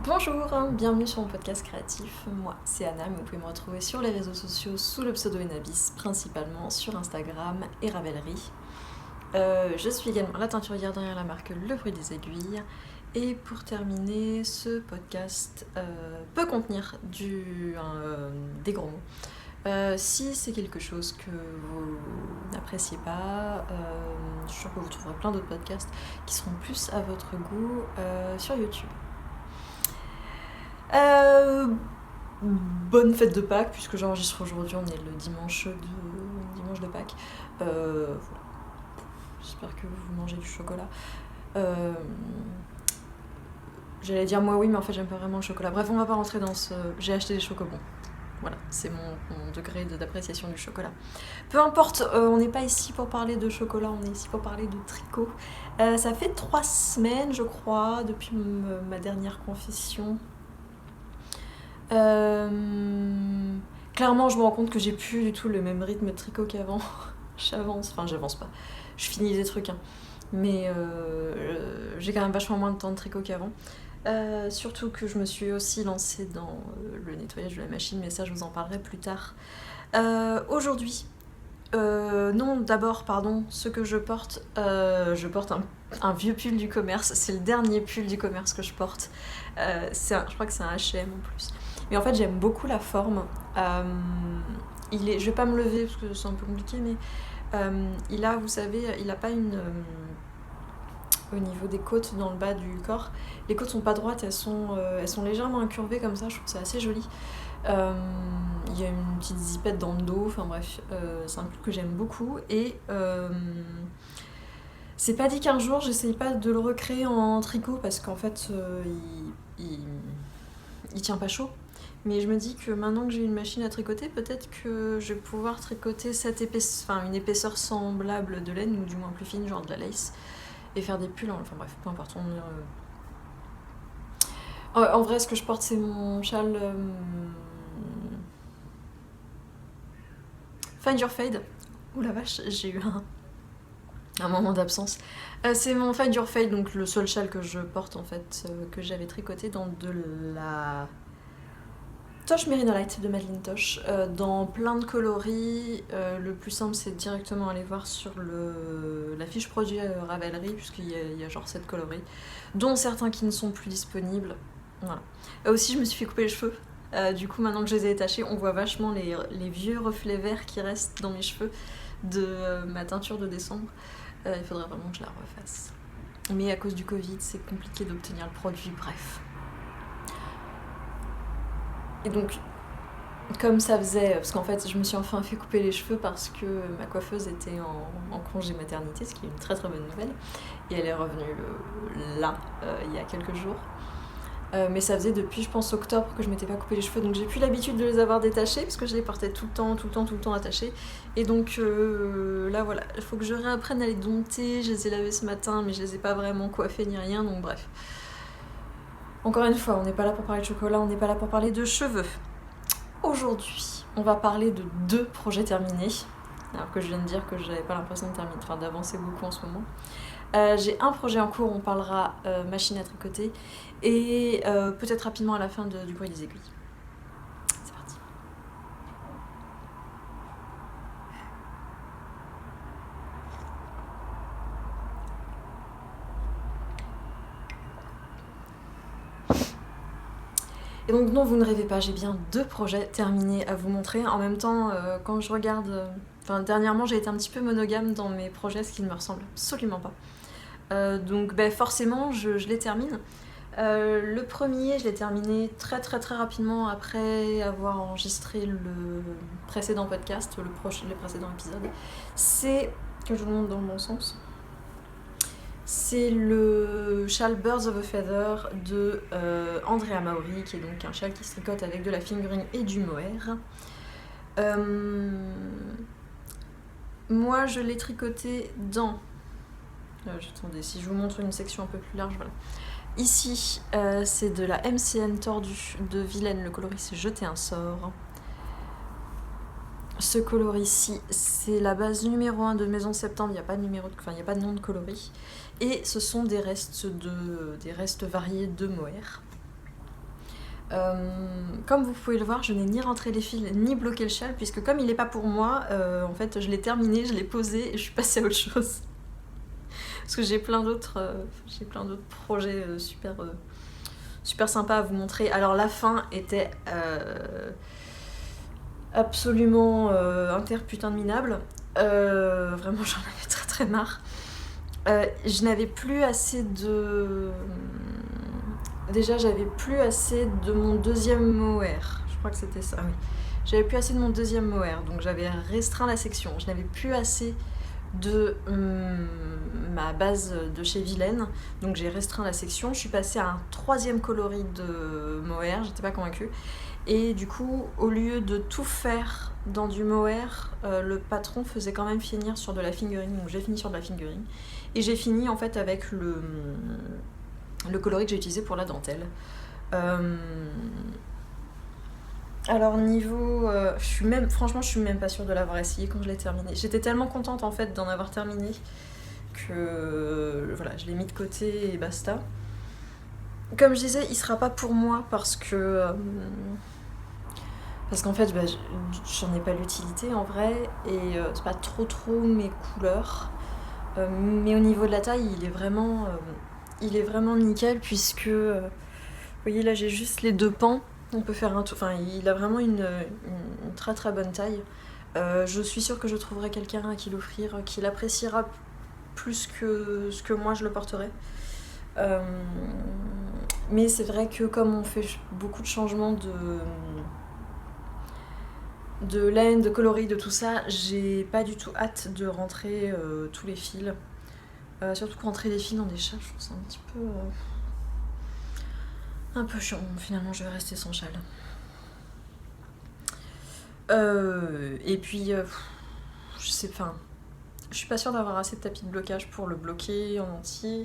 Bonjour, bienvenue sur mon podcast créatif. Moi, c'est Anna, mais vous pouvez me retrouver sur les réseaux sociaux sous le pseudo Enabis, principalement sur Instagram et Ravelry. Je suis également la teinturière derrière la marque Le Fruit des Aiguilles. Et pour terminer, ce podcast peut contenir des gros mots. Si c'est quelque chose que vous n'appréciez pas, je suis sûre que vous trouverez plein d'autres podcasts qui seront plus à votre goût sur YouTube. Bonne fête de Pâques, puisque j'enregistre aujourd'hui, on est le dimanche de Pâques. Voilà. J'espère que vous mangez du chocolat. J'allais dire moi oui, mais en fait j'aime pas vraiment le chocolat. Bref, on va pas rentrer dans ce... J'ai acheté des chocobons. Voilà, c'est mon degré d'appréciation du chocolat. Peu importe, on n'est pas ici pour parler de chocolat, on est ici pour parler de tricot. Ça fait 3 semaines, je crois, depuis ma dernière confession. Clairement, je me rends compte que j'ai plus du tout le même rythme de tricot qu'avant. J'avance pas. Je finis des trucs, hein. Mais j'ai quand même vachement moins de temps de tricot qu'avant. Surtout que je me suis aussi lancée dans le nettoyage de la machine, mais ça je vous en parlerai plus tard. Aujourd'hui, ce que je porte un vieux pull du commerce. C'est le dernier pull du commerce que je porte. Je crois que c'est un H&M en plus. Mais en fait j'aime beaucoup la forme. Je vais pas me lever parce que c'est un peu compliqué, mais il a, vous savez, il a pas une... au niveau des côtes dans le bas du corps, les côtes sont pas droites, elles sont légèrement incurvées comme ça, je trouve ça assez joli. Il y a une petite zipette dans le dos, enfin bref, c'est un pull que j'aime beaucoup. Et c'est pas dit qu'un jour j'essaye pas de le recréer en tricot parce qu'en fait il tient pas chaud. Mais je me dis que maintenant que j'ai une machine à tricoter, peut-être que je vais pouvoir tricoter une épaisseur semblable de laine, ou du moins plus fine, genre de la lace, et faire des pulls, enfin bref, peu importe. En vrai, ce que je porte, c'est mon châle Find Your Fade. Ouh la vache, j'ai eu un moment d'absence. C'est mon Find Your Fade, donc le seul châle que je porte en fait, que j'avais tricoté dans de la Toche Merino Light de Madeleine Toche, dans plein de coloris. Le plus simple, c'est directement aller voir sur la fiche produit Ravelry, puisqu'il y a genre 7 coloris, dont certains qui ne sont plus disponibles. Voilà. Aussi, je me suis fait couper les cheveux. Du coup, maintenant que je les ai détachés, on voit vachement les vieux reflets verts qui restent dans mes cheveux de ma teinture de décembre. Il faudrait vraiment que je la refasse. Mais à cause du Covid, c'est compliqué d'obtenir le produit, bref. Et donc, comme ça faisait... Parce qu'en fait, je me suis enfin fait couper les cheveux parce que ma coiffeuse était en congé maternité, ce qui est une très très bonne nouvelle. Et elle est revenue il y a quelques jours. Mais ça faisait depuis, je pense, octobre que je m'étais pas coupé les cheveux. Donc j'ai plus l'habitude de les avoir détachés parce que je les portais tout le temps attachés. Et donc là, voilà, il faut que je réapprenne à les dompter. Je les ai lavés ce matin, mais je les ai pas vraiment coiffés ni rien, donc bref. Encore une fois, on n'est pas là pour parler de chocolat, on n'est pas là pour parler de cheveux. Aujourd'hui, on va parler de 2 projets terminés, alors que je viens de dire que j'avais pas l'impression d'avancer beaucoup en ce moment. J'ai un projet en cours, on parlera machine à tricoter, et peut-être rapidement à la fin du bruit des aiguilles. C'est parti. Et donc non, vous ne rêvez pas, j'ai bien 2 projets terminés à vous montrer. En même temps, quand je regarde... dernièrement, j'ai été un petit peu monogame dans mes projets, ce qui ne me ressemble absolument pas. Donc forcément, je les termine. Le premier, je l'ai terminé très très très rapidement après avoir enregistré le précédent podcast, les précédents épisodes. C'est, que je vous le montre dans le bon sens, c'est le châle Birds of a Feather de Andrea Mauri, qui est donc un châle qui se tricote avec de la fingering et du mohair. Moi, je l'ai tricoté dans... attendez, si je vous montre une section un peu plus large, voilà. Ici, c'est de la MCN tordue de Vilaine, le coloris c'est Jeter un sort. Ce coloris-ci, c'est la base numéro 1 de Maison Septembre, il n'y a pas de nom de coloris. Et ce sont des restes variés de mohair. Comme vous pouvez le voir, je n'ai ni rentré les fils ni bloqué le châle, puisque comme il n'est pas pour moi, en fait je l'ai terminé, je l'ai posé et je suis passée à autre chose. Parce que j'ai plein d'autres projets super sympas à vous montrer. Alors la fin était absolument interputain de minable. Vraiment j'en avais très très marre. Je n'avais plus assez de... Déjà, j'avais plus assez de mon deuxième mohair. Je crois que c'était ça, oui. J'avais plus assez de mon deuxième mohair, donc j'avais restreint la section. Je n'avais plus assez de ma base de chez Vilaine, donc j'ai restreint la section. Je suis passée à un troisième coloris de mohair, j'étais pas convaincue. Et du coup, au lieu de tout faire dans du mohair, le patron faisait quand même finir sur de la fingering, donc j'ai fini sur de la fingering. Et j'ai fini en fait avec le coloris que j'ai utilisé pour la dentelle. Alors niveau... franchement, je suis même pas sûre de l'avoir essayé quand je l'ai terminé. J'étais tellement contente en fait d'en avoir terminé que voilà, je l'ai mis de côté et basta. Comme je disais, il sera pas pour moi parce qu'en fait, j'en ai pas l'utilité en vrai et c'est pas trop mes couleurs. Mais au niveau de la taille, il est vraiment nickel puisque, vous voyez là, j'ai juste les deux pans. On peut faire un tour. Enfin, il a vraiment une très très bonne taille. Je suis sûre que je trouverai quelqu'un à qui l'offrir, qui l'appréciera plus que ce que moi je le porterai. Mais c'est vrai que comme on fait beaucoup de changements de laine, de coloris, de tout ça, j'ai pas du tout hâte de rentrer tous les fils. Surtout que rentrer les fils dans des châles, je trouve ça un peu chiant. Finalement, je vais rester sans châle. Et puis, je suis pas sûre d'avoir assez de tapis de blocage pour le bloquer en entier.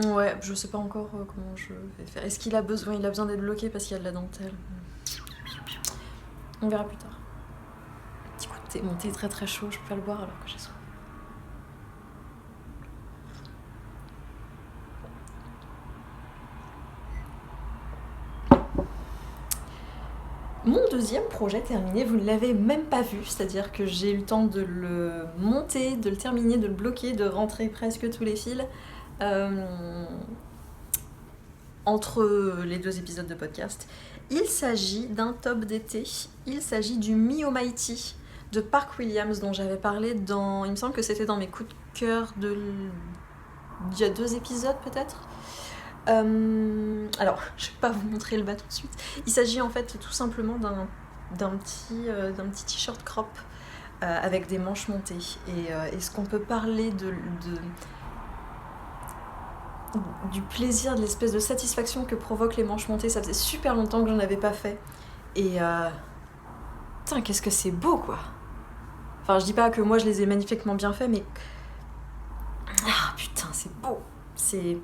Ouais, je sais pas encore comment je vais faire. Est-ce qu'il a besoin d'être bloqué parce qu'il y a de la dentelle? On verra plus tard. Petit coup de thé. Mon thé est très très chaud, je peux pas le boire alors que j'ai soif. Mon deuxième projet terminé, vous ne l'avez même pas vu, c'est-à-dire que j'ai eu le temps de le monter, de le terminer, de le bloquer, de rentrer presque tous les fils. Entre les deux épisodes de podcast. Il s'agit d'un top d'été, il s'agit du Me Almighty de Park Williams dont j'avais parlé dans... Il me semble que c'était dans mes coups de cœur il y a 2 épisodes peut-être. Alors, je vais pas vous montrer le bas tout de suite. Il s'agit en fait tout simplement d'un petit t-shirt crop avec des manches montées. Et est-ce qu'on peut parler du plaisir, de l'espèce de satisfaction que provoquent les manches montées? Ça faisait super longtemps que j'en avais pas fait. Et putain, qu'est-ce que c'est beau quoi. Enfin, je dis pas que moi je les ai magnifiquement bien faits, mais ah putain, c'est beau. C'est...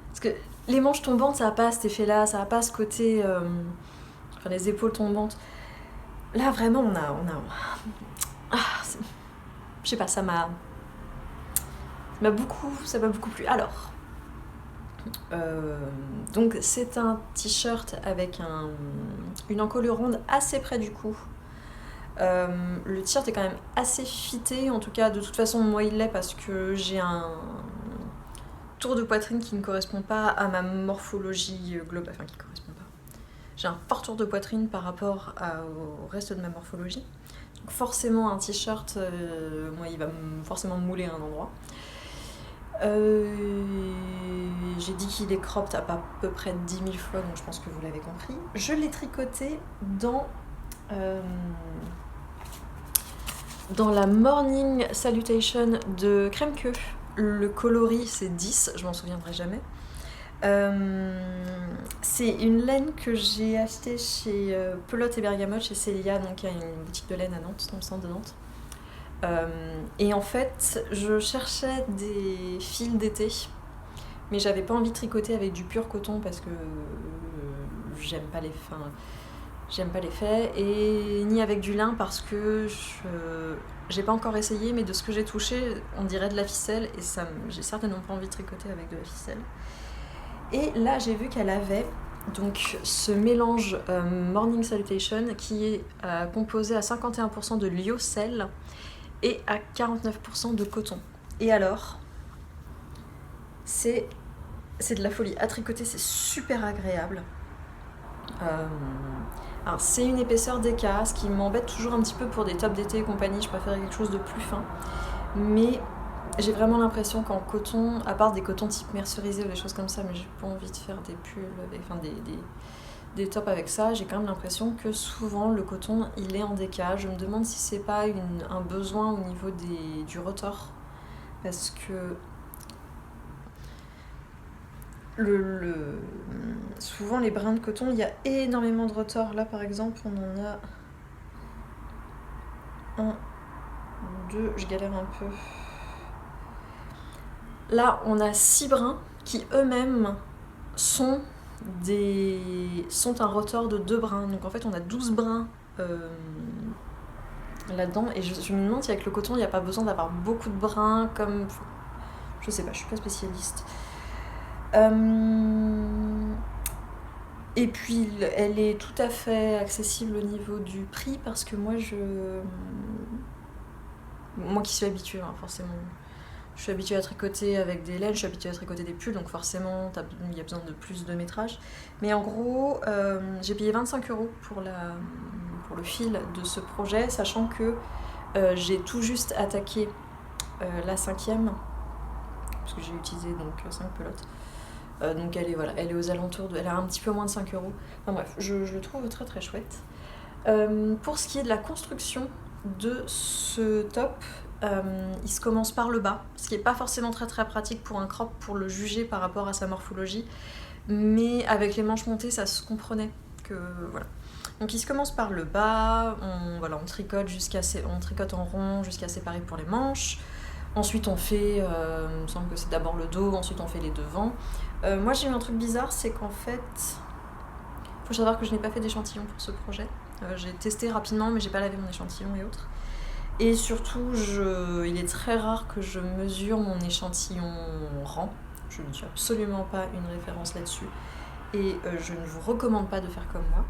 Parce que les manches tombantes, ça a pas cet effet-là, ça a pas ce côté... Enfin, les épaules tombantes. Là, vraiment, on a... Ah, je sais pas, ça m'a beaucoup plu. Alors, donc c'est un t-shirt avec une encolure ronde assez près du cou. Le t-shirt est quand même assez fité, en tout cas de toute façon moi il l'est parce que j'ai un tour de poitrine qui ne correspond pas à ma morphologie globale, enfin qui correspond pas. J'ai un fort tour de poitrine par rapport au reste de ma morphologie. Donc forcément un t-shirt, moi il va forcément me mouler à un endroit. J'ai dit qu'il est cropped à peu près 10 000 fois, donc je pense que vous l'avez compris. Je l'ai tricoté dans la Morning Salutation de Crème Queue. Le coloris c'est 10, je m'en souviendrai jamais. C'est une laine que j'ai achetée chez Pelote et Bergamote, chez Célia, donc il y a une boutique de laine à Nantes, dans le centre de Nantes. Et en fait, je cherchais des fils d'été, mais j'avais pas envie de tricoter avec du pur coton parce que j'aime pas les faits, et ni avec du lin parce que j'ai pas encore essayé, mais de ce que j'ai touché, on dirait de la ficelle, et j'ai certainement pas envie de tricoter avec de la ficelle. Et là j'ai vu qu'elle avait donc ce mélange Morning Salutation qui est composé à 51% de lyocell et à 49% de coton. Et alors, c'est de la folie. À tricoter, c'est super agréable. Alors, c'est une épaisseur DK, ce qui m'embête toujours un petit peu pour des tops d'été et compagnie. Je préfère quelque chose de plus fin. Mais j'ai vraiment l'impression qu'en coton, à part des cotons type mercerisé ou des choses comme ça, mais j'ai pas envie de faire des pulls, des tops avec ça, j'ai quand même l'impression que souvent le coton il est en DK. Je me demande si c'est pas un besoin au niveau du rotor, parce que souvent les brins de coton il y a énormément de rotor. Là par exemple on en a 1, 2, je galère un peu. Là on a 6 brins qui eux-mêmes sont un rotor de 2 brins. Donc en fait on a 12 brins là-dedans. Et je me demande si avec le coton il n'y a pas besoin d'avoir beaucoup de brins comme... Je sais pas, je suis pas spécialiste. Et puis elle est tout à fait accessible au niveau du prix parce que moi qui suis habituée forcément. Je suis habituée à tricoter avec des laines, je suis habituée à tricoter des pulls, donc forcément il y a besoin de plus de métrage. Mais en gros, j'ai payé 25 € pour le fil de ce projet, sachant que j'ai tout juste attaqué la 5e, parce que j'ai utilisé donc 5 pelotes. Donc elle est aux alentours elle a un petit peu moins de 5 €. Enfin bref, je le trouve très très chouette. Pour ce qui est de la construction de ce top, il se commence par le bas, ce qui n'est pas forcément très très pratique pour un crop pour le juger par rapport à sa morphologie, mais avec les manches montées ça se comprenait que voilà. Donc il se commence par le bas, on tricote en rond jusqu'à séparer pour les manches. Ensuite on fait, il me semble que c'est d'abord le dos, ensuite on fait les devants. Moi j'ai eu un truc bizarre, c'est qu'en fait, faut savoir que je n'ai pas fait d'échantillon pour ce projet. J'ai testé rapidement mais j'ai pas lavé mon échantillon et autres. Et surtout, il est très rare que je mesure mon échantillon rang. Je ne suis absolument pas une référence là-dessus. Et je ne vous recommande pas de faire comme moi.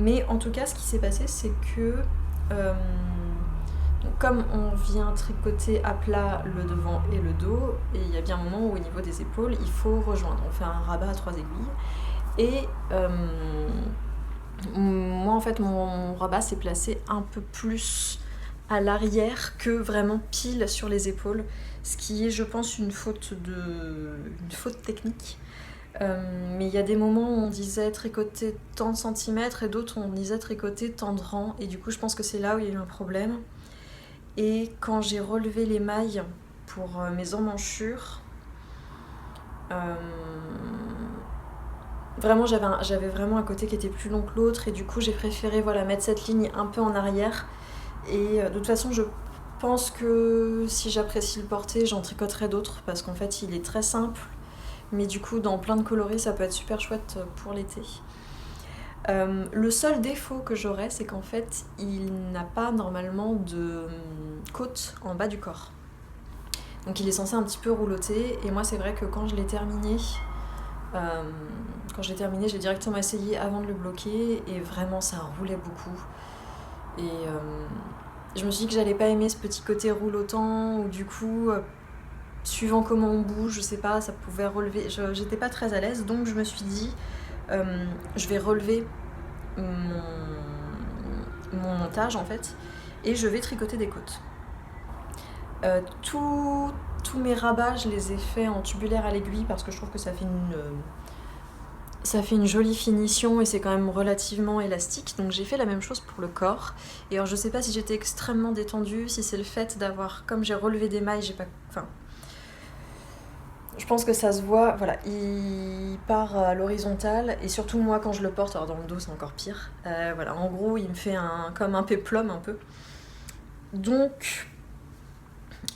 Mais en tout cas, ce qui s'est passé, c'est que comme on vient tricoter à plat le devant et le dos, et il y a bien un moment où au niveau des épaules, il faut rejoindre. On fait un rabat à 3 aiguilles. Et moi, en fait, mon rabat s'est placé un peu plus à l'arrière que vraiment pile sur les épaules, ce qui est je pense une faute technique. Mais il y a des moments où on disait tricoter tant de centimètres et d'autres où on disait tricoter tant de rangs, et du coup je pense que c'est là où il y a eu un problème. Et quand j'ai relevé les mailles pour mes emmanchures, vraiment j'avais vraiment un côté qui était plus long que l'autre, et du coup j'ai préféré mettre cette ligne un peu en arrière. Et de toute façon, je pense que si j'apprécie le porter, j'en tricoterai d'autres parce qu'en fait, il est très simple. Mais du coup, dans plein de coloris, ça peut être super chouette pour l'été. Le seul défaut que j'aurais, c'est qu'en fait, il n'a pas normalement de côte en bas du corps. Donc il est censé un petit peu rouloter. Et moi, c'est vrai que quand je l'ai terminé, j'ai directement essayé avant de le bloquer. Et vraiment, ça roulait beaucoup. Et je me suis dit que j'allais pas aimer ce petit côté roulotant, ou du coup, suivant comment on bouge, je sais pas, ça pouvait relever. J'étais pas très à l'aise, donc je me suis dit, je vais relever mon montage en fait, et je vais tricoter des côtes. Tous mes rabats, je les ai faits en tubulaire à l'aiguille parce que je trouve que ça fait une jolie finition et c'est quand même relativement élastique. Donc j'ai fait la même chose pour le corps. Et alors je sais pas si j'étais extrêmement détendue, si c'est le fait d'avoir, comme j'ai relevé des mailles, je pense que ça se voit, il part à l'horizontale, et surtout moi quand je le porte, alors dans le dos c'est encore pire. En gros il me fait comme un péplum un peu. Donc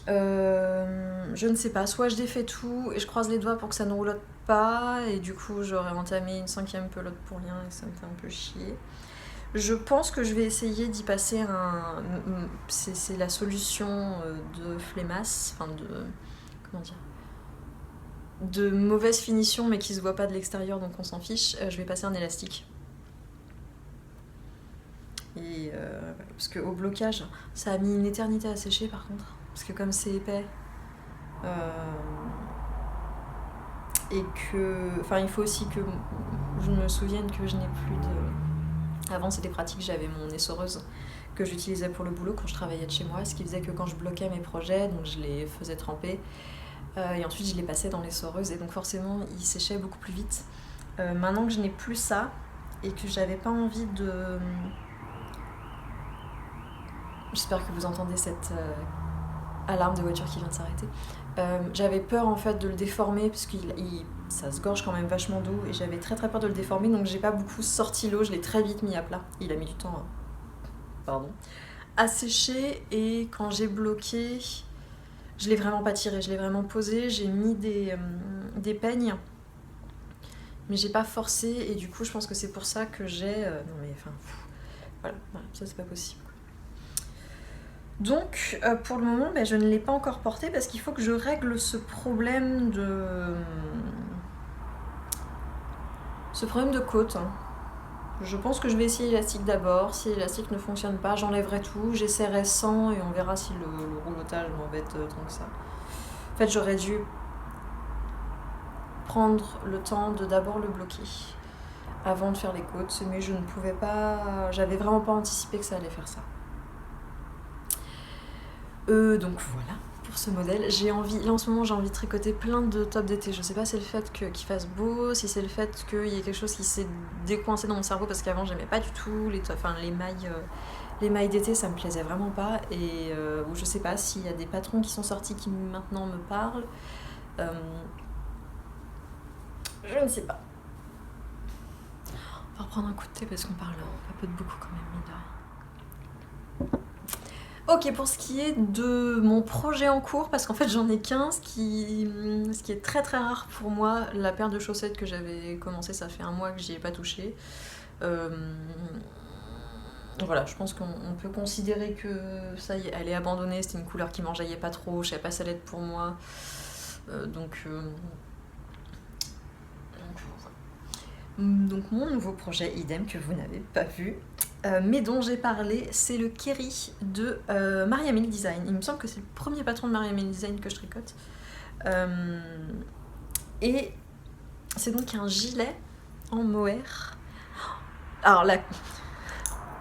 je ne sais pas, soit je défais tout et je croise les doigts pour que ça ne roulotte pas, et du coup j'aurais entamé une 5e pelote pour rien et ça me fait un peu chier. Je pense que je vais essayer d'y passer c'est la solution de Flémasse, comment dire, de mauvaise finition mais qui se voit pas de l'extérieur donc on s'en fiche, je vais passer un élastique. Et parce qu'au blocage, ça a mis une éternité à sécher par contre. Parce que comme c'est épais, et que... Enfin, il faut aussi que je me souvienne que je n'ai plus de... Avant, c'était pratique, j'avais mon essoreuse que j'utilisais pour le boulot quand je travaillais de chez moi, ce qui faisait que quand je bloquais mes projets, donc je les faisais tremper, et ensuite je les passais dans l'essoreuse, et donc forcément, ils séchaient beaucoup plus vite. Maintenant que je n'ai plus ça, et que j'avais pas envie de... J'espère que vous entendez cette alarme de voiture qui vient de s'arrêter. J'avais peur en fait de le déformer parce que ça se gorge quand même vachement d'eau et j'avais très peur de le déformer, donc j'ai pas beaucoup sorti l'eau, je l'ai très vite mis à plat. Il a mis du temps à sécher, et quand j'ai bloqué, je l'ai vraiment pas tiré, je l'ai vraiment posé, j'ai mis des peignes, mais j'ai pas forcé, et du coup je pense que c'est pour ça que j'ai... non mais enfin, voilà, ça c'est pas possible. Donc, pour le moment, je ne l'ai pas encore porté parce qu'il faut que je règle ce problème de côte. Je pense que je vais essayer l'élastique d'abord. Si l'élastique ne fonctionne pas, j'enlèverai tout, j'essaierai sans et on verra si le roulotage m'embête tant que ça. En fait, j'aurais dû prendre le temps de d'abord le bloquer avant de faire les côtes, mais je ne pouvais pas... J'avais vraiment pas anticipé que ça allait faire ça. Donc voilà pour ce modèle. Là en ce moment j'ai envie de tricoter plein de tops d'été. Je sais pas si c'est le fait qu'il fasse beau, si c'est le fait qu'il y ait quelque chose qui s'est décoincé dans mon cerveau parce qu'avant j'aimais pas du tout les mailles d'été, ça me plaisait vraiment pas, et ou je sais pas s'il y a des patrons qui sont sortis qui maintenant me parlent. Je ne sais pas. On va reprendre un coup de thé parce qu'on parle un peu de beaucoup quand même, mine de rien. Ok, pour ce qui est de mon projet en cours, parce qu'en fait j'en ai qu'un, ce qui est très très rare pour moi, la paire de chaussettes que j'avais commencé, ça fait un mois que j'y ai pas touché. Voilà, je pense qu'on peut considérer que ça y est, elle est abandonnée, c'était une couleur qui m'enjaillait pas trop, je savais pas si ça allait être pour moi. Donc mon nouveau projet, idem, que vous n'avez pas vu, mais dont j'ai parlé, c'est le Kerry de Mariamel Design. Il me semble que c'est le premier patron de Mariamel Design que je tricote. Et c'est donc un gilet en mohair. Alors la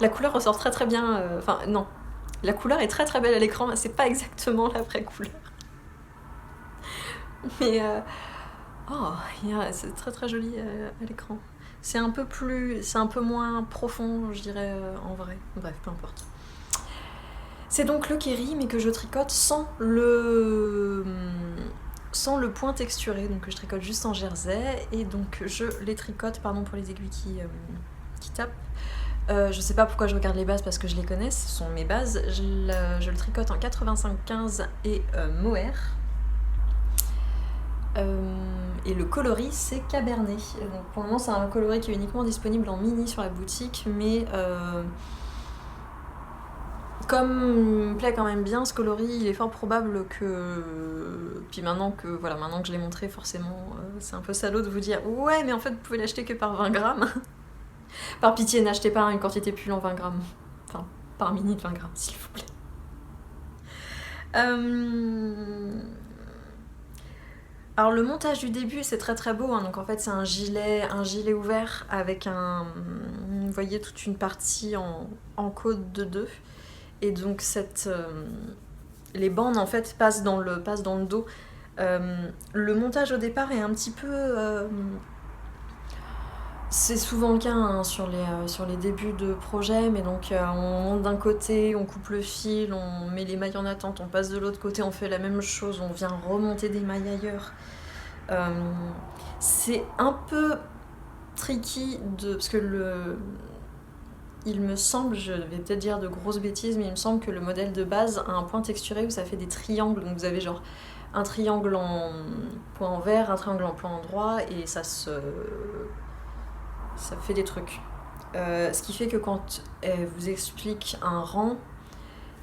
couleur ressort très très bien. Enfin non, la couleur est très très belle à l'écran, c'est pas exactement la vraie couleur. Mais c'est très très joli à l'écran. C'est un peu moins profond, je dirais, en vrai. Bref, peu importe. C'est donc le Kerry, mais que je tricote sans le point texturé, donc que je tricote juste en jersey, et donc je les tricote, pardon pour les aiguilles qui tapent. Je sais pas pourquoi je regarde les bases parce que je les connais, ce sont mes bases. Je le tricote en 85-15 et mohair. Et le coloris c'est Cabernet. Donc pour le moment c'est un coloris qui est uniquement disponible en mini sur la boutique, mais comme il me plaît quand même bien ce coloris, il est fort probable que... Puis maintenant que je l'ai montré, forcément c'est un peu salaud de vous dire ouais mais en fait vous pouvez l'acheter que par 20 grammes. Par pitié, n'achetez pas une quantité pull en 20 grammes. Enfin, par mini de 20 grammes s'il vous plaît. Alors le montage du début c'est très très beau, hein. Donc en fait c'est un gilet ouvert avec vous voyez toute une partie en côte de 2, et donc les bandes en fait passent dans le dos. Le montage au départ est un petit peu... c'est souvent le cas hein, sur les débuts de projet, mais donc on monte d'un côté, on coupe le fil, on met les mailles en attente, on passe de l'autre côté, on fait la même chose, on vient remonter des mailles ailleurs. C'est un peu tricky parce que il me semble, je vais peut-être dire de grosses bêtises, mais il me semble que le modèle de base a un point texturé où ça fait des triangles, donc vous avez genre un triangle en point en vert, un triangle en point en droit, et ça fait des trucs. Ce qui fait que quand elle vous explique un rang,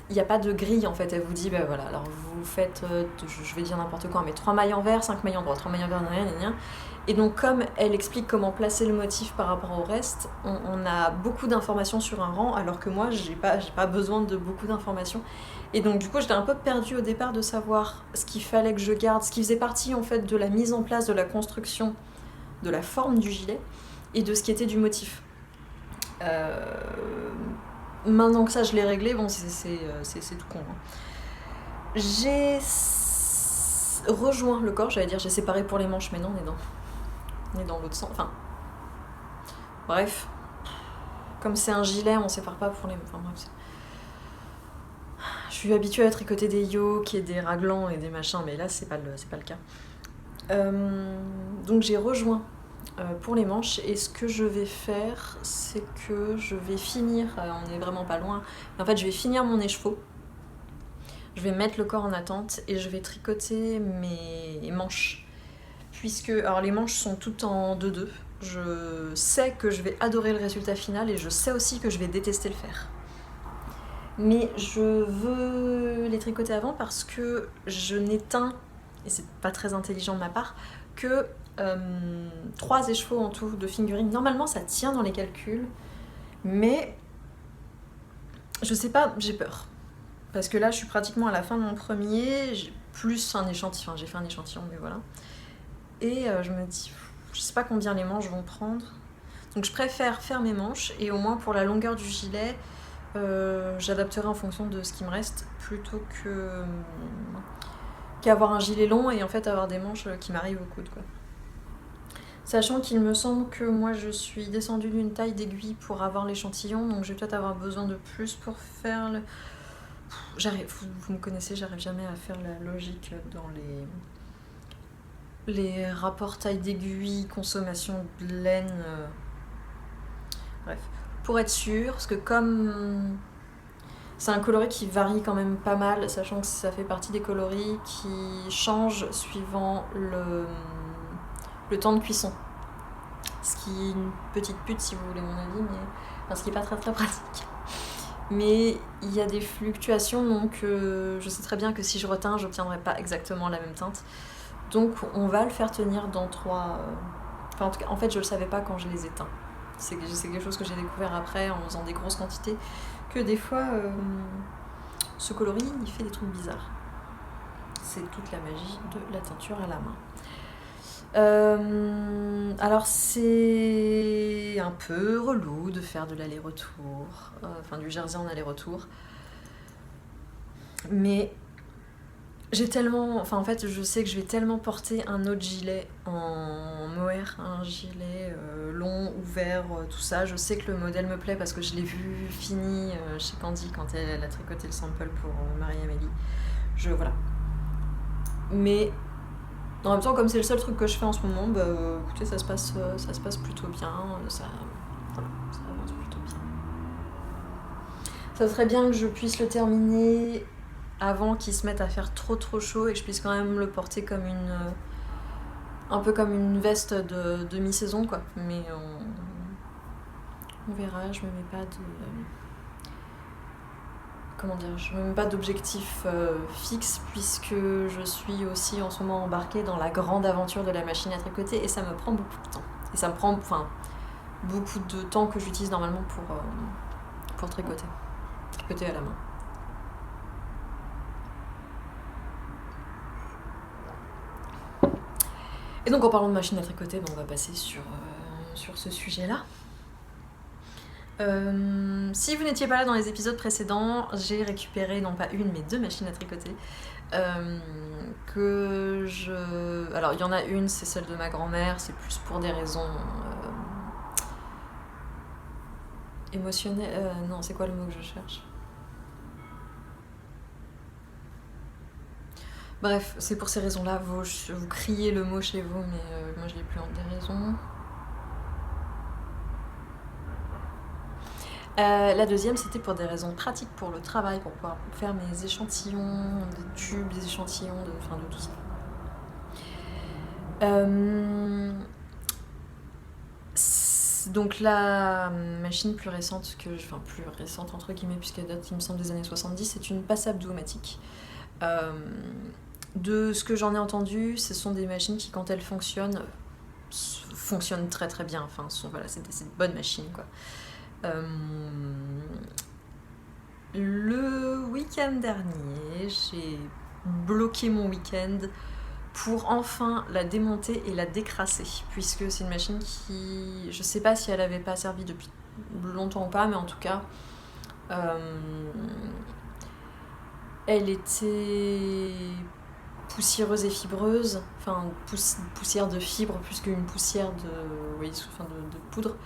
il n'y a pas de grille en fait, elle vous dit bah voilà, alors vous faites, je vais dire n'importe quoi, mais 3 mailles envers, 5 mailles en droit, 3 mailles envers, rien. Et donc comme elle explique comment placer le motif par rapport au reste, on a beaucoup d'informations sur un rang, alors que moi j'ai pas besoin de beaucoup d'informations. Et donc du coup j'étais un peu perdue au départ de savoir ce qu'il fallait que je garde, ce qui faisait partie en fait de la mise en place de la construction de la forme du gilet et de ce qui était du motif. Maintenant que ça je l'ai réglé, bon c'est tout con. J'ai rejoint le corps, j'allais dire j'ai séparé pour les manches, mais non, on est dans l'autre sens. Enfin, bref, comme c'est un gilet, on sépare pas pour les... Enfin bref, je suis habituée à tricoter des yoks et des raglans et des machins, mais là c'est pas le cas. Donc j'ai rejoint pour les manches, et ce que je vais faire, c'est que je vais finir, on est vraiment pas loin, mais en fait je vais finir mon écheveau, je vais mettre le corps en attente et je vais tricoter mes manches, puisque alors les manches sont toutes en 2-2, je sais que je vais adorer le résultat final et je sais aussi que je vais détester le faire. Mais je veux les tricoter avant parce que je n'éteins, et c'est pas très intelligent de ma part, que 3 écheveaux en tout de figurines. Normalement ça tient dans les calculs, mais je sais pas, j'ai peur. Parce que là je suis pratiquement à la fin de mon premier, j'ai plus un échantillon, enfin j'ai fait un échantillon, mais voilà. Et je me dis, je sais pas combien les manches vont prendre. Donc je préfère faire mes manches, et au moins pour la longueur du gilet, j'adapterai en fonction de ce qui me reste, plutôt qu'avoir un gilet long et en fait avoir des manches qui m'arrivent au coude, quoi. Sachant qu'il me semble que moi je suis descendue d'une taille d'aiguille pour avoir l'échantillon, donc je vais peut-être avoir besoin de plus pour faire le... Vous me connaissez, j'arrive jamais à faire la logique dans les rapports taille d'aiguille, consommation de laine... Bref, pour être sûre, parce que comme c'est un coloris qui varie quand même pas mal, sachant que ça fait partie des coloris qui changent suivant le temps de cuisson. Ce qui est une petite pute si vous voulez mon avis, mais enfin, ce qui est pas très très pratique. Mais il y a des fluctuations, donc je sais très bien que si je reteins, j'obtiendrai pas exactement la même teinte. Donc on va le faire tenir dans 3... Enfin en tout cas, en fait je le savais pas quand je les éteins. C'est quelque chose que j'ai découvert après en faisant des grosses quantités, que des fois ce coloris il fait des trucs bizarres. C'est toute la magie de la teinture à la main. Alors c'est un peu relou de faire de l'aller-retour, enfin du jersey en aller-retour, mais j'ai tellement, enfin en fait je sais que je vais tellement porter un autre gilet en mohair, un gilet long, ouvert, tout ça. Je sais que le modèle me plaît parce que je l'ai vu fini chez Candy quand elle a tricoté le sample pour Marie-Amélie. Voilà. Mais en même temps, comme c'est le seul truc que je fais en ce moment, bah écoutez, ça se passe plutôt bien, ça avance plutôt bien. Ça serait bien que je puisse le terminer avant qu'il se mette à faire trop chaud et que je puisse quand même le porter comme un peu comme une veste de demi-saison, quoi. Mais on verra, je me mets pas de... Comment dire, je me mets pas d'objectif fixe, puisque je suis aussi en ce moment embarquée dans la grande aventure de la machine à tricoter, et ça me prend beaucoup de temps. Et ça me prend beaucoup de temps que j'utilise normalement pour tricoter à la main. Et donc en parlant de machine à tricoter, on va passer sur ce sujet-là. Si vous n'étiez pas là dans les épisodes précédents, j'ai récupéré non pas une mais 2 machines à tricoter. Alors il y en a une, c'est celle de ma grand-mère, c'est plus pour des raisons émotionnelles. Non, c'est quoi le mot que je cherche ? Bref, c'est pour ces raisons-là. Vous criez le mot chez vous, mais moi je l'ai plus en déraison. La deuxième, c'était pour des raisons pratiques pour le travail, pour pouvoir faire mes échantillons de tubes, des échantillons de tout ça. Donc la machine plus récente enfin plus récente entre guillemets puisqu'elle date il me semble des années 70, c'est une Passab Duomatic. De ce que j'en ai entendu, ce sont des machines qui quand elles fonctionnent très très bien, enfin voilà, c'est de bonnes machines quoi. Le week-end dernier, j'ai bloqué mon week-end pour enfin la démonter et la décrasser, puisque c'est une machine qui, je sais pas si elle avait pas servi depuis longtemps ou pas, mais en tout cas, elle était poussiéreuse et fibreuse, enfin poussière de fibre plus qu'une poussière de poudre.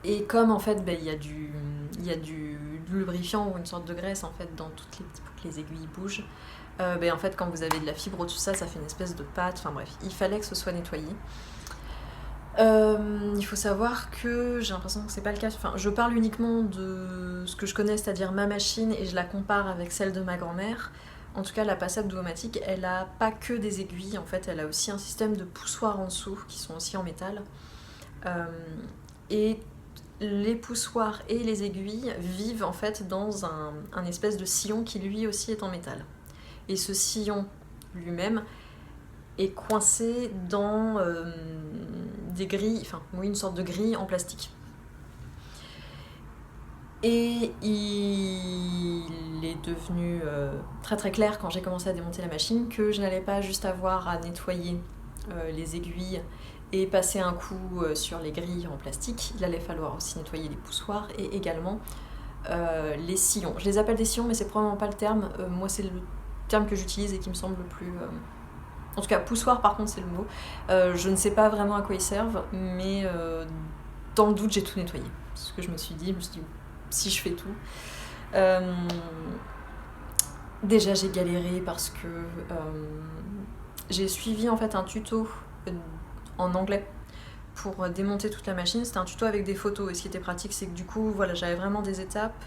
Et comme en fait il y a du lubrifiant ou une sorte de graisse en fait dans pour que les aiguilles bougent, en fait quand vous avez de la fibre tout ça fait une espèce de pâte, enfin bref, il fallait que ce soit nettoyé. Il faut savoir que j'ai l'impression que c'est pas le cas, enfin je parle uniquement de ce que je connais, c'est-à-dire ma machine, et je la compare avec celle de ma grand-mère. En tout cas la Passab Duomatic, elle a pas que des aiguilles, en fait elle a aussi un système de poussoirs en dessous qui sont aussi en métal. Et les poussoirs et les aiguilles vivent en fait dans un espèce de sillon qui lui aussi est en métal. Et ce sillon lui-même est coincé dans des grilles, une sorte de grille en plastique. Et il est devenu très très clair quand j'ai commencé à démonter la machine que je n'allais pas juste avoir à nettoyer les aiguilles et passer un coup sur les grilles en plastique. Il allait falloir aussi nettoyer les poussoirs et également les sillons. Je les appelle des sillons, mais c'est probablement pas le terme. Moi, c'est le terme que j'utilise et qui me semble le plus... En tout cas, poussoir, par contre, c'est le mot. Je ne sais pas vraiment à quoi ils servent, mais dans le doute, j'ai tout nettoyé. C'est ce que je me suis dit, si je fais tout... Déjà, j'ai galéré parce que j'ai suivi en fait un tuto en anglais pour démonter toute la machine. C'était un tuto avec des photos, et ce qui était pratique, c'est que du coup, voilà, j'avais vraiment des étapes.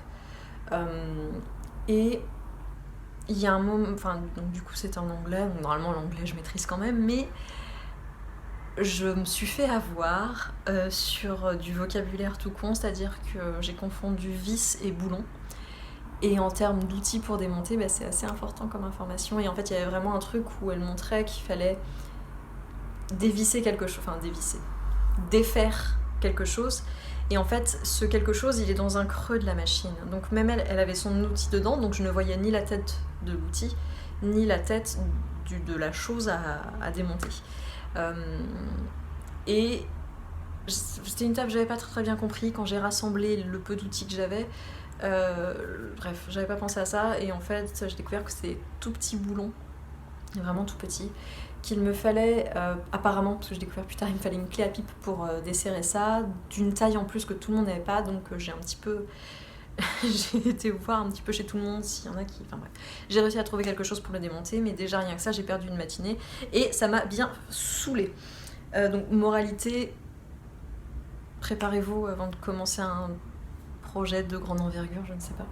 Et il y a un moment, donc du coup c'était en anglais, donc normalement l'anglais je maîtrise quand même, mais je me suis fait avoir sur du vocabulaire tout con, c'est-à-dire que j'ai confondu vis et boulon. Et en termes d'outils pour démonter, c'est assez important comme information. Et en fait, il y avait vraiment un truc où elle montrait qu'il fallait dévisser quelque chose, défaire quelque chose. Et en fait, ce quelque chose, il est dans un creux de la machine. Donc même elle avait son outil dedans, donc je ne voyais ni la tête de l'outil, ni la tête de la chose à démonter. Et c'était une table que j'avais pas très bien compris quand j'ai rassemblé le peu d'outils que j'avais. Bref, j'avais pas pensé à ça, et en fait j'ai découvert que c'était tout petit boulon, vraiment tout petit, qu'il me fallait apparemment, parce que j'ai découvert plus tard, il me fallait une clé à pipe pour desserrer ça, d'une taille en plus que tout le monde n'avait pas, donc j'ai un petit peu j'ai été voir un petit peu chez tout le monde s'il y en a qui... Enfin bref, j'ai réussi à trouver quelque chose pour le démonter, mais déjà rien que ça, j'ai perdu une matinée et ça m'a bien saoulée. Donc moralité, préparez-vous avant de commencer un projet de grande envergure, je ne sais pas.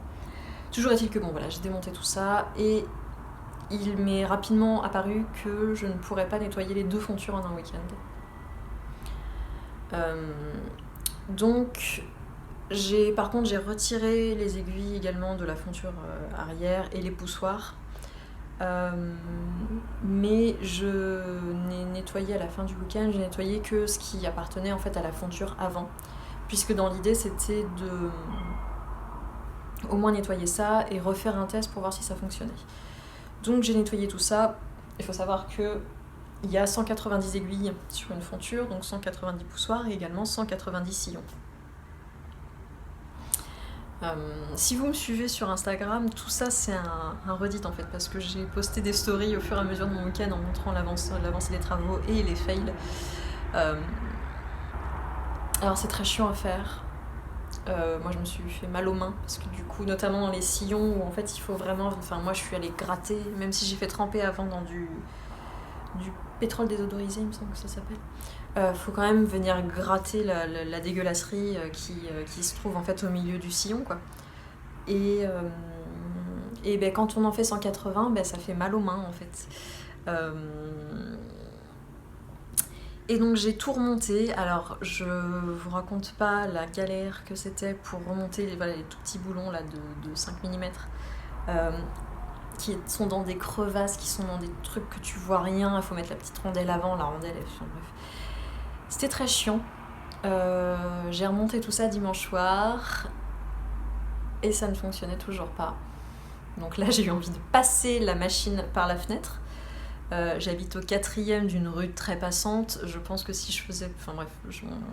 Toujours est-il que bon voilà, j'ai démonté tout ça et il m'est rapidement apparu que je ne pourrais pas nettoyer les 2 fontures en un week-end. Donc par contre j'ai retiré les aiguilles également de la fonture arrière et les poussoirs. Mais je n'ai nettoyé à la fin du week-end, j'ai nettoyé que ce qui appartenait en fait à la fonture avant, puisque dans l'idée c'était de au moins nettoyer ça et refaire un test pour voir si ça fonctionnait. Donc j'ai nettoyé tout ça. Il faut savoir que il y a 190 aiguilles sur une fonture, donc 190 poussoirs et également 190 sillons. Si vous me suivez sur Instagram, tout ça c'est un redit en fait, parce que j'ai posté des stories au fur et à mesure de mon week-end en montrant l'avancée des travaux et les fails. Alors c'est très chiant à faire. Moi je me suis fait mal aux mains parce que du coup, notamment dans les sillons où en fait il faut vraiment, moi je suis allée gratter, même si j'ai fait tremper avant dans du pétrole désodorisé, il me semble que ça s'appelle. Faut quand même venir gratter la dégueulasserie qui se trouve en fait au milieu du sillon quoi. Et quand on en fait 180, ça fait mal aux mains en fait. Et donc j'ai tout remonté. Alors je vous raconte pas la galère que c'était pour remonter les tout petits boulons là de 5 mm qui sont dans des crevasses, qui sont dans des trucs que tu vois rien. Il faut mettre la petite rondelle avant, la rondelle, enfin, bref. C'était très chiant. J'ai remonté tout ça dimanche soir et ça ne fonctionnait toujours pas. Donc là j'ai eu envie de passer la machine par la fenêtre. J'habite au 4e d'une rue très passante. Je pense que si je faisais... Enfin bref,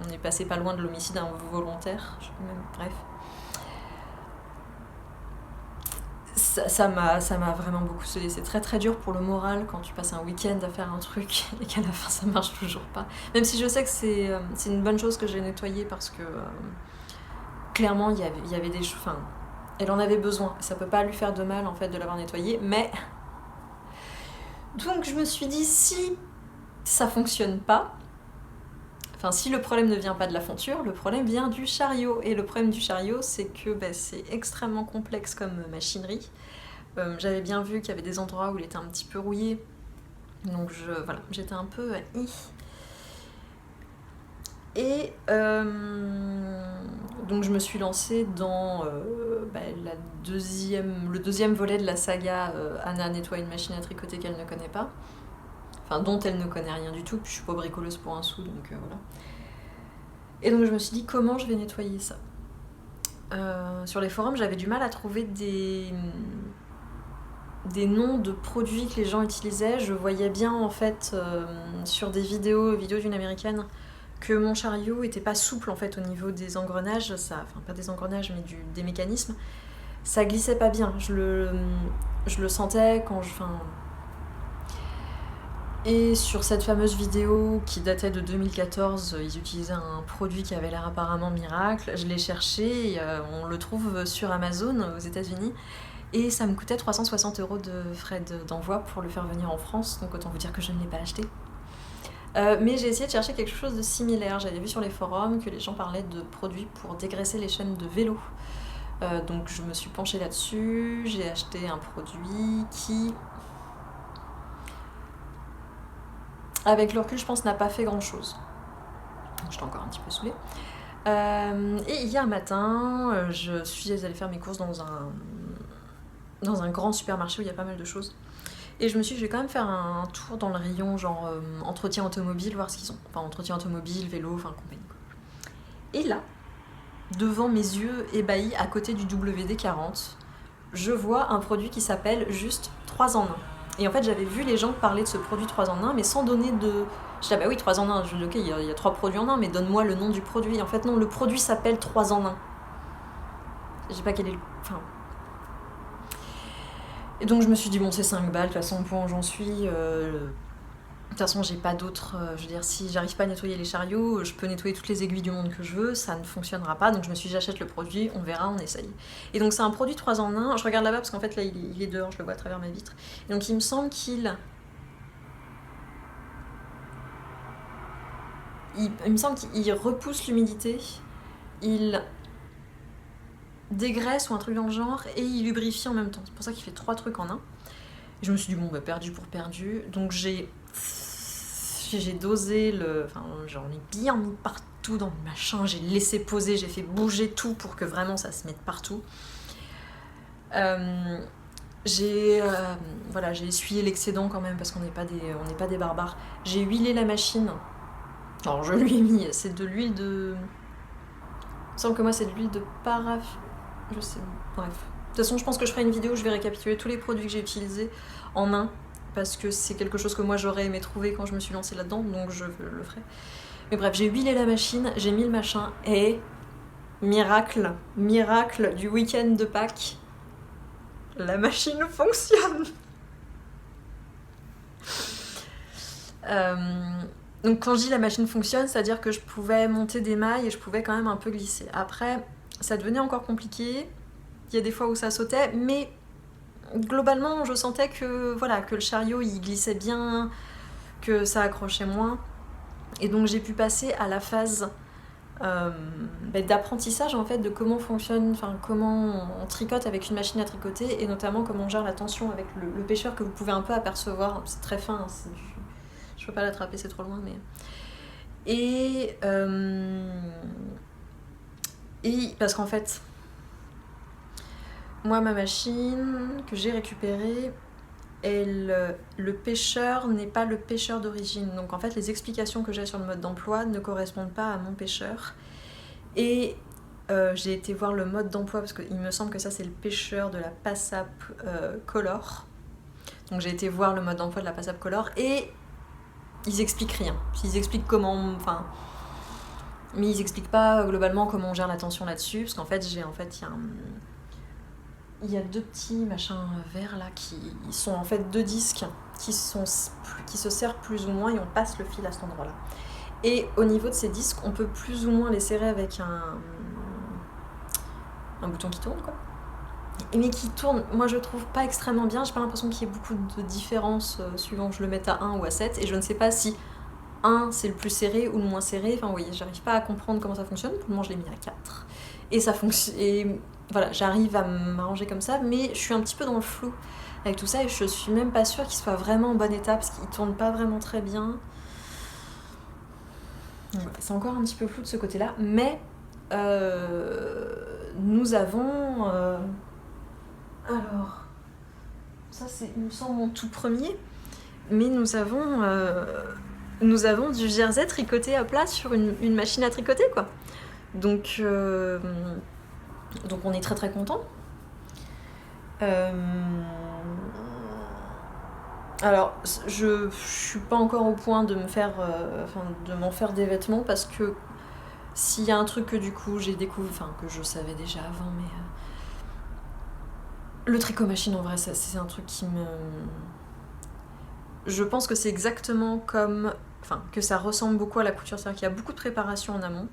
on est passé pas loin de l'homicide involontaire. Bref. Ça m'a vraiment beaucoup saoulé. C'est très très dur pour le moral quand tu passes un week-end à faire un truc et qu'à la fin ça marche toujours pas. Même si je sais que c'est une bonne chose que j'ai nettoyé parce que clairement il y avait des choses... Enfin, elle en avait besoin. Ça peut pas lui faire de mal en fait de l'avoir nettoyé, mais... Donc je me suis dit, si ça fonctionne pas, enfin si le problème ne vient pas de la fonture, le problème vient du chariot. Et le problème du chariot, c'est que c'est extrêmement complexe comme machinerie. J'avais bien vu qu'il y avait des endroits où il était un petit peu rouillé. Donc voilà, j'étais un peu... Et donc je me suis lancée dans le deuxième volet de la saga Anna nettoie une machine à tricoter qu'elle ne connaît pas. Enfin, dont elle ne connaît rien du tout, puis je suis pas bricoleuse pour un sou, donc voilà. Et donc je me suis dit, comment je vais nettoyer ça ? Sur les forums, j'avais du mal à trouver des noms de produits que les gens utilisaient. Je voyais bien, en fait, sur des vidéos d'une américaine, que mon chariot était pas souple en fait au niveau des engrenages, enfin pas des engrenages mais des mécanismes, ça glissait pas bien, je le sentais quand Et sur cette fameuse vidéo qui datait de 2014, ils utilisaient un produit qui avait l'air apparemment miracle, je l'ai cherché, on le trouve sur Amazon aux États-Unis et ça me coûtait 360 € de frais d'envoi pour le faire venir en France, donc autant vous dire que je ne l'ai pas acheté. Mais j'ai essayé de chercher quelque chose de similaire. J'avais vu sur les forums que les gens parlaient de produits pour dégraisser les chaînes de vélo. Donc je me suis penchée là-dessus, j'ai acheté un produit qui, avec le recul, je pense, n'a pas fait grand-chose. J'étais encore un petit peu saoulée. Et hier matin, je suis allée faire mes courses dans un grand supermarché où il y a pas mal de choses. Et je me suis dit, je vais quand même faire un tour dans le rayon genre entretien automobile, voir ce qu'ils ont. Enfin, entretien automobile, vélo, enfin compagnie. Et là, devant mes yeux ébahis, à côté du WD-40, je vois un produit qui s'appelle juste 3 en 1. Et en fait, j'avais vu les gens parler de ce produit 3 en 1, mais sans donner de... Je disais, bah oui, 3 en 1, je dis, ok, il y a 3 produits en 1, mais donne-moi le nom du produit. En fait, non, le produit s'appelle 3 en 1. Je sais pas quel est le... Enfin... Et donc je me suis dit, bon, c'est 5 balles, de toute façon, au point où j'en suis... De toute façon, j'ai pas d'autres... je veux dire, si j'arrive pas à nettoyer les chariots, je peux nettoyer toutes les aiguilles du monde que je veux, ça ne fonctionnera pas. Donc je me suis dit, j'achète le produit, on verra, on essaye. Et donc c'est un produit 3 en 1. Je regarde là-bas parce qu'en fait, là, il est dehors, je le vois à travers ma vitre. Et donc il me semble qu'il repousse l'humidité, il dégraisse ou un truc dans le genre, et il lubrifie en même temps. C'est pour ça qu'il fait 3 trucs en 1. Et je me suis dit, bon, bah perdu pour perdu. Donc j'ai dosé enfin j'en ai bien mis partout dans le machin, j'ai laissé poser, j'ai fait bouger tout pour que vraiment ça se mette partout. J'ai essuyé l'excédent quand même parce qu'on n'est pas des barbares. J'ai huilé la machine. Alors je lui ai mis, c'est de l'huile de... Il me semble que moi c'est de l'huile de paraffine. Je sais, bref. De toute façon, je pense que je ferai une vidéo où je vais récapituler tous les produits que j'ai utilisés en un, parce que c'est quelque chose que moi j'aurais aimé trouver quand je me suis lancée là-dedans, donc je le ferai. Mais bref, j'ai huilé la machine, j'ai mis le machin, et miracle du week-end de Pâques, la machine fonctionne. Donc quand je dis la machine fonctionne, c'est-à-dire que je pouvais monter des mailles et je pouvais quand même un peu glisser. Après, ça devenait encore compliqué, il y a des fois où ça sautait, mais globalement je sentais que le chariot il glissait bien, que ça accrochait moins, et donc j'ai pu passer à la phase d'apprentissage en fait de comment fonctionne, enfin comment on tricote avec une machine à tricoter, et notamment comment on gère la tension avec le pêcheur que vous pouvez un peu apercevoir. C'est très fin, je peux pas l'attraper, c'est trop loin, mais Et parce qu'en fait, moi, ma machine que j'ai récupérée, le pêcheur n'est pas le pêcheur d'origine. Donc en fait, les explications que j'ai sur le mode d'emploi ne correspondent pas à mon pêcheur. Et j'ai été voir le mode d'emploi parce qu'il me semble que ça, c'est le pêcheur de la Passap Color. Donc j'ai été voir le mode d'emploi de la Passap Color et ils expliquent rien. Ils expliquent comment... Enfin... Mais ils expliquent pas globalement comment on gère la tension là-dessus, parce qu'en fait, il y a deux petits machins verts là qui sont en fait deux disques qui se serrent plus ou moins et on passe le fil à cet endroit-là. Et au niveau de ces disques, on peut plus ou moins les serrer avec un bouton qui tourne, quoi. Mais qui tourne, moi je trouve pas extrêmement bien, j'ai pas l'impression qu'il y ait beaucoup de différences suivant que je le mette à 1 ou à 7, et je ne sais pas si 1 c'est le plus serré ou le moins serré, enfin oui, j'arrive pas à comprendre comment ça fonctionne, pour le moment je l'ai mis à 4. Et ça fonctionne, et voilà, j'arrive à m'arranger comme ça, mais je suis un petit peu dans le flou avec tout ça, et je suis même pas sûre qu'il soit vraiment en bon état, parce qu'il tourne pas vraiment très bien. Donc, voilà, c'est encore un petit peu flou de ce côté-là, mais nous avons... Alors, ça c'est, il me semble, mon tout premier, mais nous avons du jersey tricoté à plat sur une machine à tricoter, quoi. Donc on est très très contents. Alors, je suis pas encore au point de de m'en faire des vêtements, parce que s'il y a un truc que du coup j'ai découvert, enfin que je savais déjà avant, mais le tricot machine, en vrai, c'est un truc qui me... Je pense que c'est exactement comme... Enfin, que ça ressemble beaucoup à la couture, c'est-à-dire qu'il y a beaucoup de préparation en amont,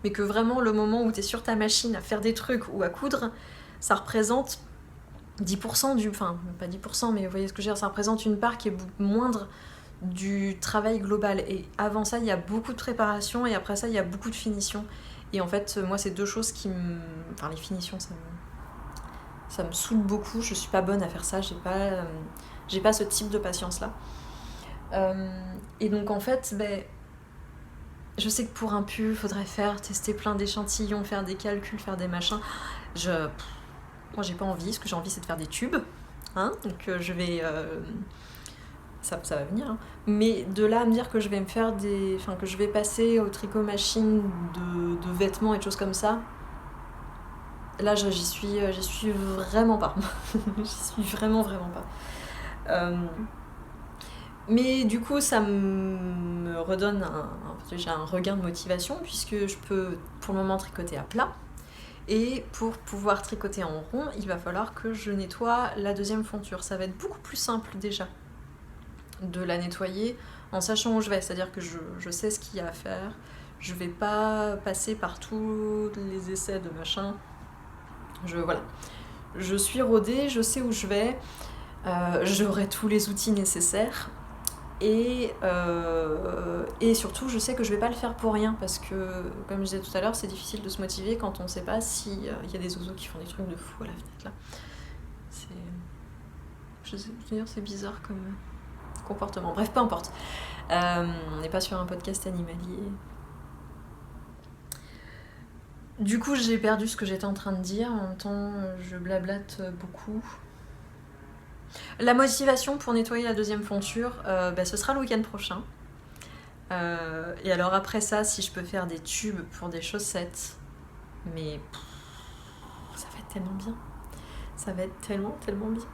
mais que vraiment le moment où t'es sur ta machine à faire des trucs ou à coudre, ça représente 10% du... Enfin, pas 10%, mais vous voyez ce que je veux dire, ça représente une part qui est moindre du travail global. Et avant ça, il y a beaucoup de préparation, et après ça, il y a beaucoup de finition. Et en fait, moi, c'est deux choses qui me... Enfin, les finitions, ça me saoule beaucoup, je suis pas bonne à faire ça, j'ai pas ce type de patience-là. Et donc en fait, je sais que pour un pull, il faudrait tester plein d'échantillons, faire des calculs, faire des machins. Moi j'ai pas envie, ce que j'ai envie c'est de faire des tubes, hein, donc je vais... Ça va venir, hein. Mais de là à me dire que je vais que je vais passer au tricot machine de vêtements et de choses comme ça, là, j'y suis vraiment pas. J'y suis vraiment pas. Mais du coup, ça me redonne j'ai un regain de motivation, puisque je peux pour le moment tricoter à plat. Et pour pouvoir tricoter en rond, il va falloir que je nettoie la deuxième fonture. Ça va être beaucoup plus simple déjà de la nettoyer en sachant où je vais. C'est-à-dire que je sais ce qu'il y a à faire. Je vais pas passer par tous les essais de machin. Voilà. Je suis rodée, je sais où je vais, j'aurai tous les outils nécessaires, et surtout je sais que je vais pas le faire pour rien, parce que comme je disais tout à l'heure, c'est difficile de se motiver quand on sait pas s'il y a des oiseaux qui font des trucs de fou à la fenêtre là. C'est bizarre comme comportement, bref, peu importe. On n'est pas sur un podcast animalier. Du coup, j'ai perdu ce que j'étais en train de dire, en même temps, je blablate beaucoup. La motivation pour nettoyer la deuxième fonture, ce sera le week-end prochain. Et alors après ça, si je peux faire des tubes pour des chaussettes, mais ça va être tellement bien. Ça va être tellement, tellement bien.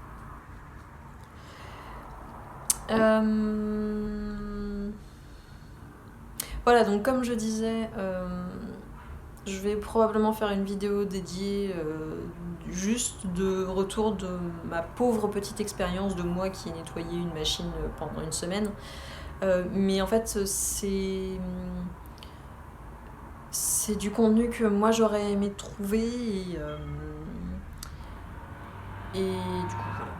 Voilà, donc comme je disais... je vais probablement faire une vidéo dédiée juste de retour de ma pauvre petite expérience de moi qui ai nettoyé une machine pendant une semaine. Mais en fait, c'est du contenu que moi j'aurais aimé trouver, et du coup voilà.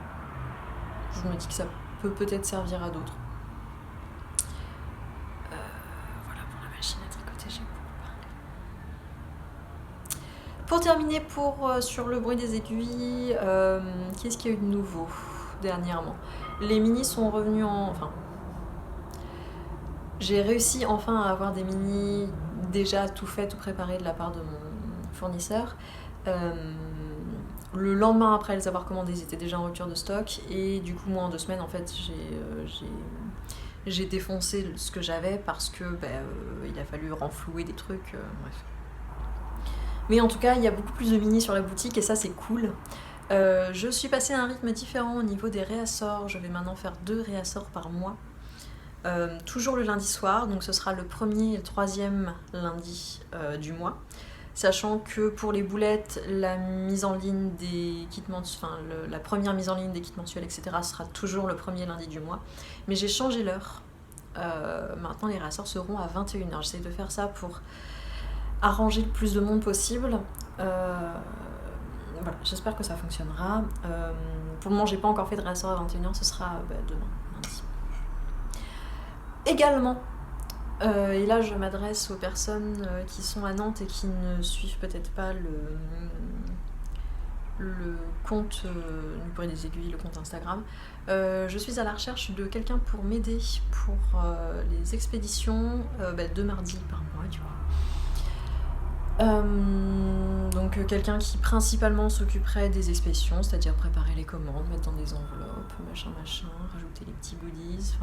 Je me dis que ça peut peut-être servir à d'autres. Voilà pour la machine à tricoter, j'ai beaucoup parlé. Pour terminer, sur le bruit des aiguilles, qu'est-ce qu'il y a eu de nouveau dernièrement ? Les minis sont revenus J'ai réussi enfin à avoir des mini déjà tout fait, tout préparé de la part de mon fournisseur. Le lendemain après les avoir commandés, ils étaient déjà en rupture de stock et du coup moi en 2 semaines en fait j'ai défoncé ce que j'avais parce que il a fallu renflouer des trucs, bref. Mais en tout cas il y a beaucoup plus de mini sur la boutique et ça c'est cool. Je suis passée à un rythme différent au niveau des réassorts, je vais maintenant faire 2 réassorts par mois. Toujours le lundi soir, donc ce sera le 1er et le 3e lundi du mois. Sachant que pour les boulettes, la mise en ligne des kits mensuels, la première mise en ligne des kits mensuels, etc. sera toujours le 1er lundi du mois. Mais j'ai changé l'heure. Maintenant, les réassorts seront à 21h. J'essaie de faire ça pour arranger le plus de monde possible. Voilà, j'espère que ça fonctionnera. Pour le moment, j'ai pas encore fait de réassort à 21h, ce sera demain, lundi. Également, et là je m'adresse aux personnes qui sont à Nantes et qui ne suivent peut-être pas le compte du Bruit des Aiguilles, le compte Instagram. Je suis à la recherche de quelqu'un pour m'aider pour les expéditions 2 mardis par mois du coup. Donc quelqu'un qui principalement s'occuperait des expéditions, c'est-à-dire préparer les commandes, mettre dans des enveloppes, machin, rajouter les petits goodies,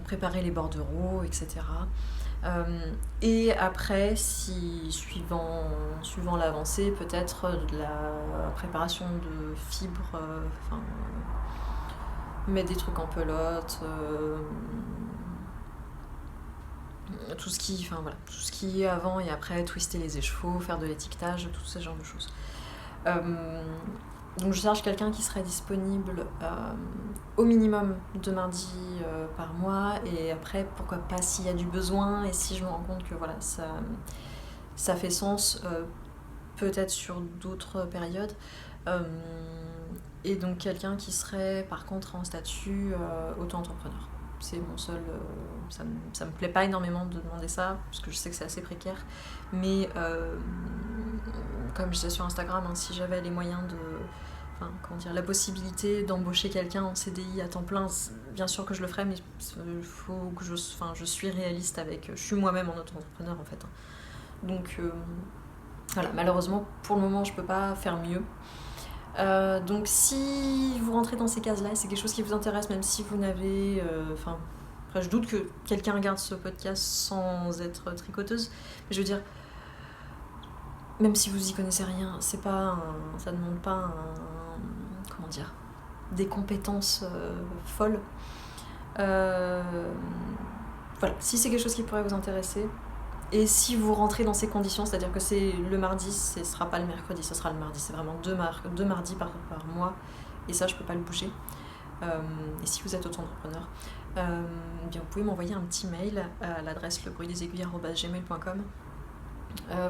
préparer les bordereaux, etc. Et après, si suivant l'avancée, peut-être de la préparation de fibres, mettre des trucs en pelote, tout ce qui est avant et après, twister les échevaux, faire de l'étiquetage, tout ce genre de choses. Donc je cherche quelqu'un qui serait disponible au minimum 2 mardis par mois, et après pourquoi pas s'il y a du besoin et si je me rends compte que voilà ça fait sens, peut-être sur d'autres périodes, et donc quelqu'un qui serait par contre en statut auto-entrepreneur. C'est mon seul... ça me plaît pas énormément de demander ça, parce que je sais que c'est assez précaire, mais comme je disais sur Instagram, si j'avais les moyens de... la possibilité d'embaucher quelqu'un en CDI à temps plein, bien sûr que je le ferais, mais il faut que je suis réaliste avec... Je suis moi-même en auto-entrepreneur en fait. Donc voilà, malheureusement, pour le moment, je peux pas faire mieux. Donc si vous rentrez dans ces cases-là, c'est quelque chose qui vous intéresse, même si vous n'avez... après, je doute que quelqu'un regarde ce podcast sans être tricoteuse, mais je veux dire, même si vous y connaissez rien, c'est pas ça demande pas des compétences folles. Voilà, si c'est quelque chose qui pourrait vous intéresser, et si vous rentrez dans ces conditions, c'est-à-dire que c'est le mardi, ce sera pas le mercredi, ce sera le mardi, c'est vraiment 2 mardis par mois, et ça je peux pas le bouger. Et si vous êtes auto-entrepreneur, bien vous pouvez m'envoyer un petit mail à l'adresse lebruitdesaiguilles@gmail.com.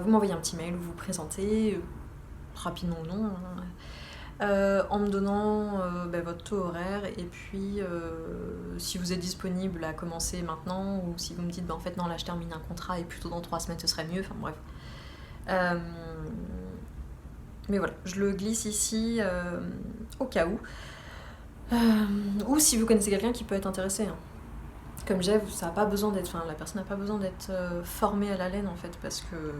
Vous m'envoyez un petit mail où vous vous présentez, rapidement ou non, en me donnant votre taux horaire, et puis si vous êtes disponible à commencer maintenant, ou si vous me dites en fait non, là je termine un contrat et plutôt dans 3 semaines ce serait mieux, bref. Mais voilà, je le glisse ici au cas où. Ou si vous connaissez quelqu'un qui peut être intéressé. Comme j'ai, ça a pas besoin d'être, la personne n'a pas besoin d'être formée à la laine en fait, parce que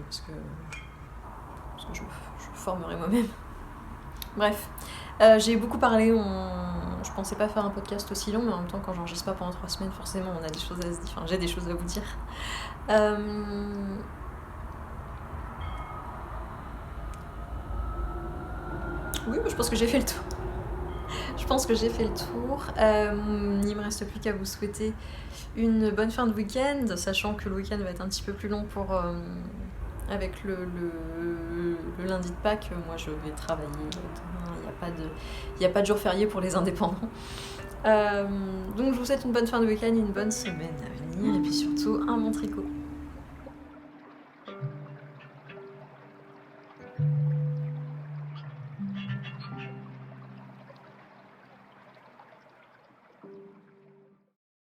je formerai moi-même. Bref, j'ai beaucoup parlé, je pensais pas faire un podcast aussi long, mais en même temps quand j'enregistre pas pendant 3 semaines, forcément on a des choses à se dire, j'ai des choses à vous dire. Oui, je pense que j'ai fait le tour. Il me reste plus qu'à vous souhaiter une bonne fin de week-end, sachant que le week-end va être un petit peu plus long avec le lundi de Pâques. Moi je vais travailler demain, il n'y a pas de jour férié pour les indépendants. Donc je vous souhaite une bonne fin de week-end, une bonne semaine à venir, et puis surtout un bon tricot.